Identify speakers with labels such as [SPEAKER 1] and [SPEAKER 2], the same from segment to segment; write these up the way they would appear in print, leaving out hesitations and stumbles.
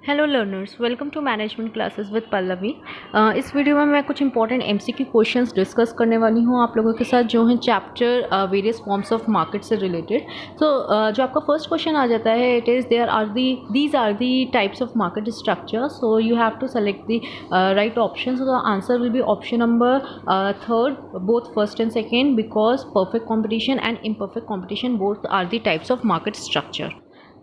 [SPEAKER 1] Hello learners, welcome to management classes with Pallavi. इस वीडियो में मैं कुछ इंपॉर्टेंट एमसीक्यू क्वेश्चंस डिस्कस करने वाली हूँ आप लोगों के साथ, जो हैं chapter various forms of market से रिलेटेड। तो जो आपका फर्स्ट क्वेश्चन आ जाता है, it is these are the types of market structure, so you have to select the right option. So the answer will be option number third, both first and second, because perfect competition and imperfect competition both are the types of market structure.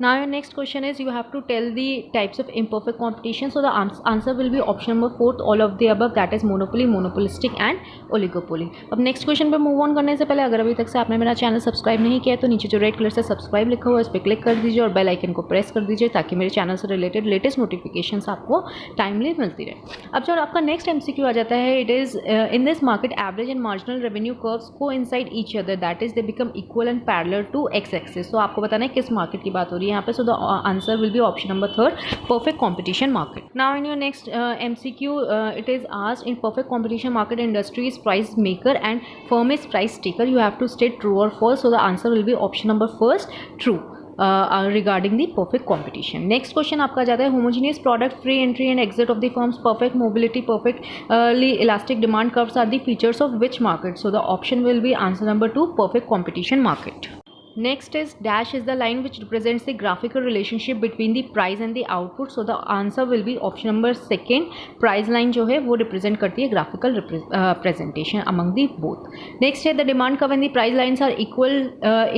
[SPEAKER 1] Now your next question is, you have to tell the types of imperfect competition. So the answer will be option number fourth, all of the above, that is monopoly, monopolistic and oligopoly. अब next question पे move on करने से पहले अगर अभी तक से आपने मेरा चैनल सब्सक्राइब नहीं किया है तो नीचे जो रेड कलर से सब्सक्राइब लिखा हुआ है उस पर क्लिक कर दीजिए और बेल आइकन को प्रेस कर दीजिए ताकि मेरे चैनल से रिलेटेड लेटेस्ट नोटिफिकेशंस आपको टाइमली मिलती रहे। अब जो आपका नेक्स्ट एमसीक्यू आ जाता है, it is in this market average and marginal revenue curves को inside each other, that is they become equal and parallel to X axis. तो आपको बताना है किस मार्केट की बात हो रही है यहाँ पे। So the answer will be option number third, perfect competition market. Now in your next MCQ, it is asked, in perfect competition market industry is price maker and firm is price taker, you have to state true और false. So the answer will be option number first, true, regarding the perfect competition. Next question आपका जाता है, homogeneous product, free entry and exit of the firms, perfect mobility, perfectly elastic demand curves are the features of which market? So the option will be answer number two, perfect competition market. Next is dash is the line which represents the graphical relationship between the price and the output. So the answer will be option number second, price line जो है वो represent करती है graphical presentation among the both. Next है, the demand curve and the price lines are equal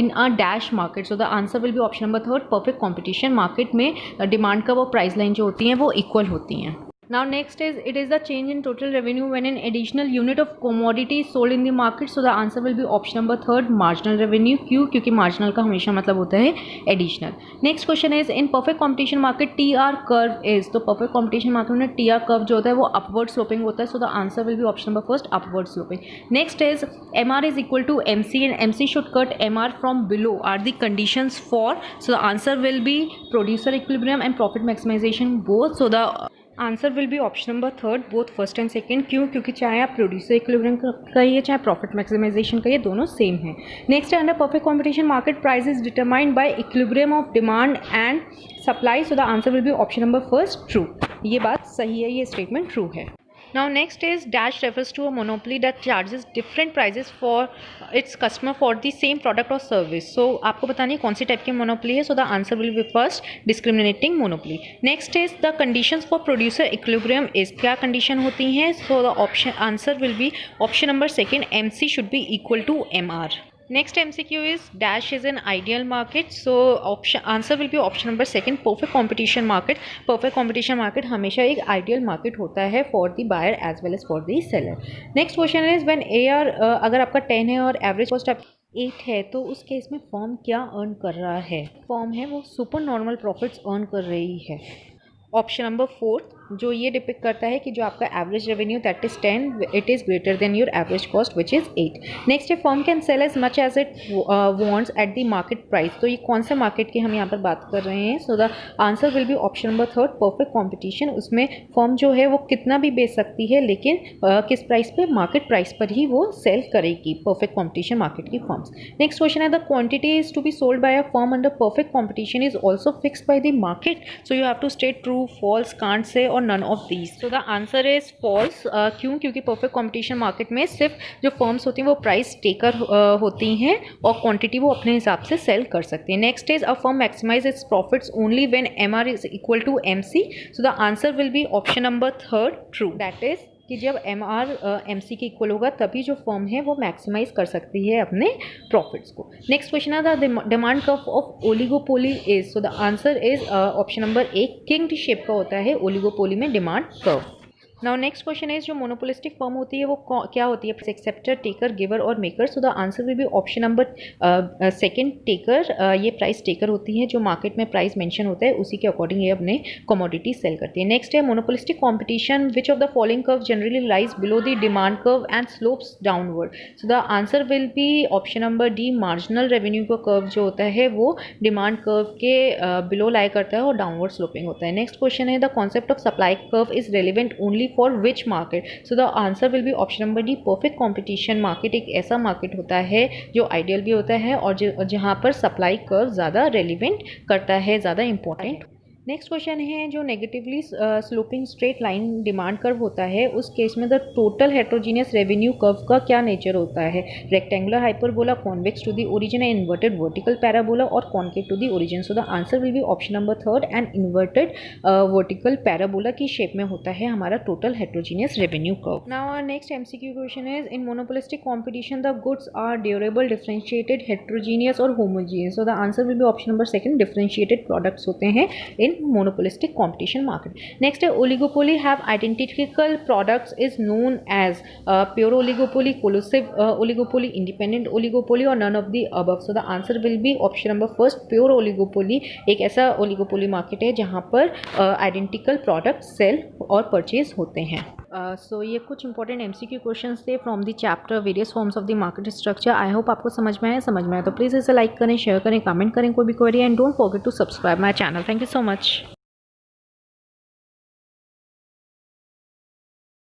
[SPEAKER 1] in a dash market. So the answer will be option number third, perfect competition market में demand curve और price line जो होती हैं वो equal होती हैं. Now next is, it is the change in total revenue when an additional unit of commodity is sold in the market. So the answer will be option number third, marginal revenue. क्यों? क्योंकि marginal का हमेशा मतलब होता है additional. Next question is, in perfect competition market TR curve is, तो perfect competition market में TR curve जो होता है वो upward sloping होता है. So the answer will be option number first, upward sloping. Next is, MR is equal to MC and MC should cut MR from below are the conditions for. So the answer will be producer equilibrium and profit maximization both. So the answer will be option number third, both first and second. क्यों? क्योंकि चाहे आप producer equilibrium कहिए चाहे profit maximisation कहिए, दोनों same है। Next है, under perfect competition market price is determined by equilibrium of demand and supply. So the answer will be option number first, true. ये बात सही है, ये स्टेटमेंट ट्रू है। Now next is, dash refers to a monopoly that charges different prices for its customer for the same product or service. So आपको बतानी है कौन सी टाइप की मोनोपोली है. So the answer will be first, discriminating monopoly. Next is, the conditions for producer equilibrium is, क्या condition होती हैं? So the option answer will be option number second, MC should be equal to MR. Next MCQ is, dash is an ideal market. So option answer will be option number second, perfect competition market. Perfect competition market हमेशा एक ideal market होता है for the buyer as well as for the seller. Next question is, when AR अगर आपका 10 है और average cost आप 8 है तो उस केस में फर्म क्या अर्न कर रहा है? फर्म है वो सुपर नॉर्मल प्रॉफिट्स अर्न कर रही है। ऑप्शन नंबर फोर्थ, जो ये डिपिक्ट करता है कि जो आपका average revenue that is 10, it is greater than your average cost which is 8। Next है, firm can sell as much as it wants at the market price. तो ये कौन से मार्केट की हम यहाँ पर बात कर रहे हैं? सो the answer will be option number third, perfect competition. उसमें फर्म जो है वो कितना भी बेच सकती है लेकिन किस प्राइस पे? मार्केट प्राइस पर ही वो सेल करेगी, परफेक्ट कॉम्पिटिशन मार्केट की फर्म्स। नेक्स्ट क्वेश्चन है, the quantity is to be sold by a firm under perfect competition is also fixed by the market. So you have to state true, false, can't say और none of these. So the answer is false. क्यों? क्योंकि perfect competition market में सिर्फ जो firms होती हैं वो price taker होती हैं और क्वांटिटी वो अपने हिसाब से सेल कर सकती हैं। Next is, a firm maximise its profits only when MR is equal to MC। So the answer will be option number third, true, that is कि जब MR MC के इक्वल होगा तभी जो फर्म है वो मैक्सिमाइज कर सकती है अपने प्रॉफिट्स को। नेक्स्ट क्वेश्चन है, the demand curve of oligopoly is. So the answer is option number एक, किंग शेप का होता है ओलिगोपोली में demand curve. Now next question is, जो मोनोपोलिस्टिक फर्म होती है वो क्या होती है? एक्सेप्टर, टेकर, गिवर और maker. So the answer will be option number second, taker. ये प्राइस टेकर होती है, जो मार्केट में प्राइस मेंशन होता है उसी के अकॉर्डिंग ये अपने कमोडिटी सेल करती है। नेक्स्ट है, monopolistic competition, which of the following curve generally lies below the demand curve and slopes downward. So the answer will be option number D, marginal revenue का कर्व जो होता है वो डिमांड कर्व के below लाई करता है और डाउनवर्ड स्लोपिंग होता है। नेक्स्ट क्वेश्चन है, the concept of supply curve is relevant only for which market. So the answer will be option number D, perfect competition market एक ऐसा मार्केट होता है जो आइडियल भी होता है और जहाँ पर सप्लाई कर्व ज़्यादा रेलिवेंट करता है, ज़्यादा इंपॉर्टेंट नेक्स्ट क्वेश्चन है, जो negatively sloping straight line demand curve होता है उस केस में the total heterogeneous revenue curve का क्या नेचर होता है? Rectangular hyperbola, convex to the origin, inverted vertical parabola और concave to the origin. So the answer will be option number third and inverted vertical parabola की shape में होता है हमारा total heterogeneous revenue curve. Now our next MCQ question is, in monopolistic competition the goods are durable, differentiated, heterogeneous और homogeneous. So the answer will be option number second, differentiated products होते हैं in monopolistic competition market. Next, oligopoly have identical products is known as pure oligopoly, collusive oligopoly, independent oligopoly or none of the above. So the answer will be option number first, pure oligopoly। एक ऐसा oligopoly market है जहाँ पर identical products sell और purchase होते हैं। सो ये कुछ इंपॉर्टेंट एमसीक्यू क्वेश्चंस थे from the chapter various forms of the market structure. I hope आपको समझ में आया तो प्लीज़ इसे लाइक करें, शेयर करें, कमेंट करें कोई भी query, and don't forget to subscribe my channel. Thank you so much.